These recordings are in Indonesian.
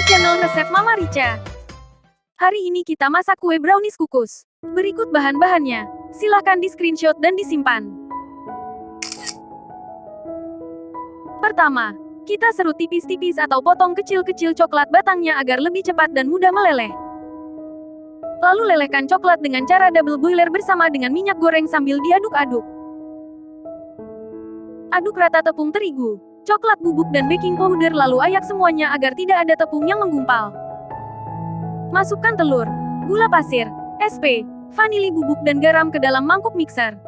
channel resep Mama Rica. Hari ini kita masak kue brownies kukus. Berikut bahan-bahannya. Silahkan di screenshot dan disimpan. Pertama, kita serut tipis-tipis atau potong kecil-kecil coklat batangnya agar lebih cepat dan mudah meleleh. Lalu lelehkan coklat dengan cara double boiler bersama dengan minyak goreng sambil diaduk-aduk. Aduk rata tepung terigu, coklat bubuk dan baking powder lalu ayak semuanya agar tidak ada tepung yang menggumpal. Masukkan telur, gula pasir, SP, vanili bubuk dan garam ke dalam mangkuk mixer.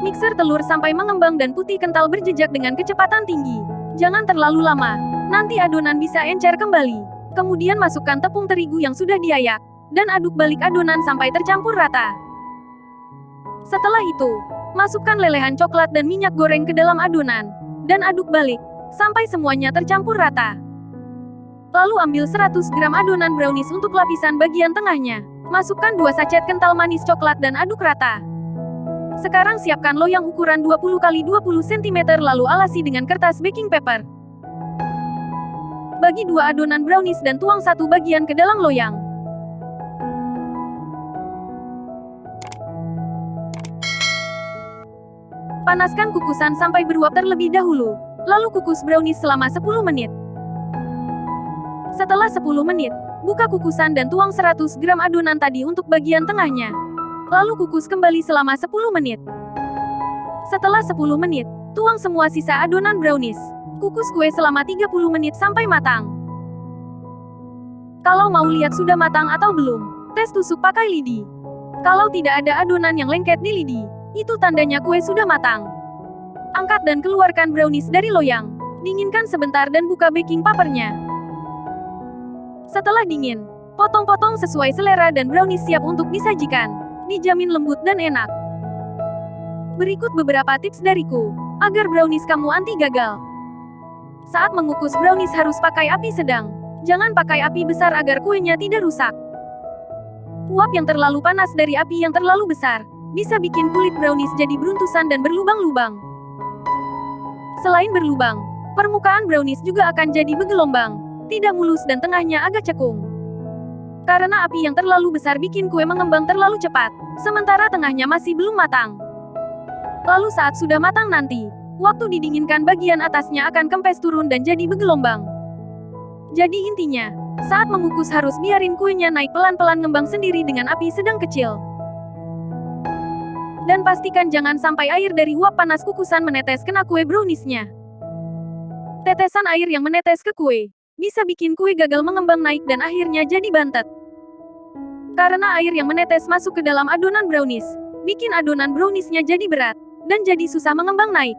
Mixer telur sampai mengembang dan putih kental berjejak dengan kecepatan tinggi. Jangan terlalu lama, nanti adonan bisa encer kembali. Kemudian masukkan tepung terigu yang sudah diayak, dan aduk balik adonan sampai tercampur rata. Setelah itu, masukkan lelehan coklat dan minyak goreng ke dalam adonan, dan aduk balik, sampai semuanya tercampur rata. Lalu ambil 100 gram adonan brownies untuk lapisan bagian tengahnya. Masukkan 2 sachet kental manis coklat dan aduk rata. Sekarang siapkan loyang ukuran 20 x 20 cm lalu alasi dengan kertas baking paper. Bagi 2 adonan brownies dan tuang 1 bagian ke dalam loyang. Panaskan kukusan sampai beruap terlebih dahulu, lalu kukus brownies selama 10 menit. Setelah 10 menit, buka kukusan dan tuang 100 gram adonan tadi untuk bagian tengahnya. Lalu kukus kembali selama 10 menit. Setelah 10 menit, tuang semua sisa adonan brownies. Kukus kue selama 30 menit sampai matang. Kalau mau lihat sudah matang atau belum, tes tusuk pakai lidi. Kalau tidak ada adonan yang lengket di lidi, itu tandanya kue sudah matang. Angkat dan keluarkan brownies dari loyang. Dinginkan sebentar dan buka baking papernya. Setelah dingin, potong-potong sesuai selera dan brownies siap untuk disajikan. Dijamin lembut dan enak. Berikut beberapa tips dariku, agar brownies kamu anti gagal. Saat mengukus brownies harus pakai api sedang. Jangan pakai api besar agar kuenya tidak rusak. Uap yang terlalu panas dari api yang terlalu besar bisa bikin kulit brownies jadi beruntusan dan berlubang-lubang. Selain berlubang, permukaan brownies juga akan jadi bergelombang, tidak mulus dan tengahnya agak cekung. Karena api yang terlalu besar bikin kue mengembang terlalu cepat, sementara tengahnya masih belum matang. Lalu saat sudah matang nanti, waktu didinginkan bagian atasnya akan kempes turun dan jadi bergelombang. Jadi intinya, saat mengukus harus biarin kuenya naik pelan-pelan ngembang sendiri dengan api sedang kecil. Dan pastikan jangan sampai air dari uap panas kukusan menetes kena kue browniesnya. Tetesan air yang menetes ke kue bisa bikin kue gagal mengembang naik dan akhirnya jadi bantet. Karena air yang menetes masuk ke dalam adonan brownies, bikin adonan browniesnya jadi berat, dan jadi susah mengembang naik.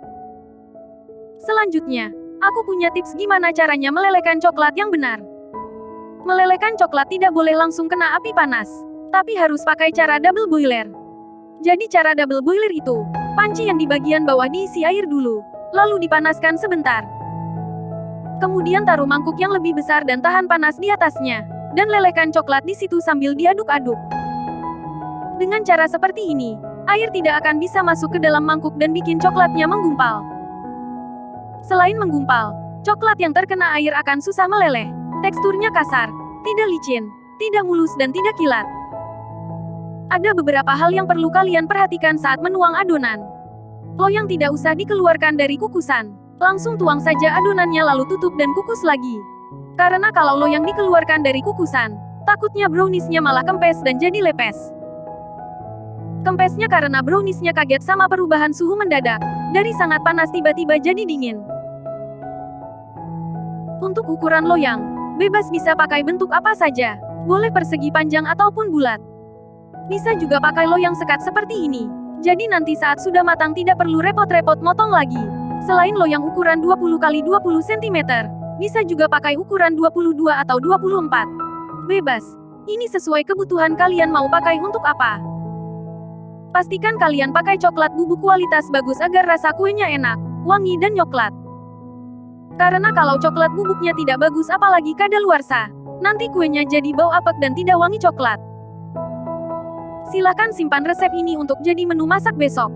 Selanjutnya, aku punya tips gimana caranya melelehkan coklat yang benar. Melelehkan coklat tidak boleh langsung kena api panas, tapi harus pakai cara double boiler. Jadi cara double boiler itu, panci yang di bagian bawah diisi air dulu, lalu dipanaskan sebentar. Kemudian taruh mangkuk yang lebih besar dan tahan panas di atasnya, dan lelehkan coklat di situ sambil diaduk-aduk. Dengan cara seperti ini, air tidak akan bisa masuk ke dalam mangkuk dan bikin coklatnya menggumpal. Selain menggumpal, coklat yang terkena air akan susah meleleh. Teksturnya kasar, tidak licin, tidak mulus dan tidak kilat. Ada beberapa hal yang perlu kalian perhatikan saat menuang adonan. Loyang tidak usah dikeluarkan dari kukusan. Langsung tuang saja adonannya lalu tutup dan kukus lagi. Karena kalau loyang dikeluarkan dari kukusan, takutnya browniesnya malah kempes dan jadi lepes. Kempesnya karena browniesnya kaget sama perubahan suhu mendadak. Dari sangat panas tiba-tiba jadi dingin. Untuk ukuran loyang, bebas bisa pakai bentuk apa saja. Boleh persegi panjang ataupun bulat. Bisa juga pakai loyang sekat seperti ini. Jadi nanti saat sudah matang tidak perlu repot-repot motong lagi. Selain loyang ukuran 20 x 20 cm, bisa juga pakai ukuran 22 atau 24. Bebas. Ini sesuai kebutuhan kalian mau pakai untuk apa. Pastikan kalian pakai coklat bubuk kualitas bagus agar rasa kuenya enak, wangi dan coklat. Karena kalau coklat bubuknya tidak bagus apalagi kadaluarsa, nanti kuenya jadi bau apek dan tidak wangi coklat. Silakan simpan resep ini untuk jadi menu masak besok.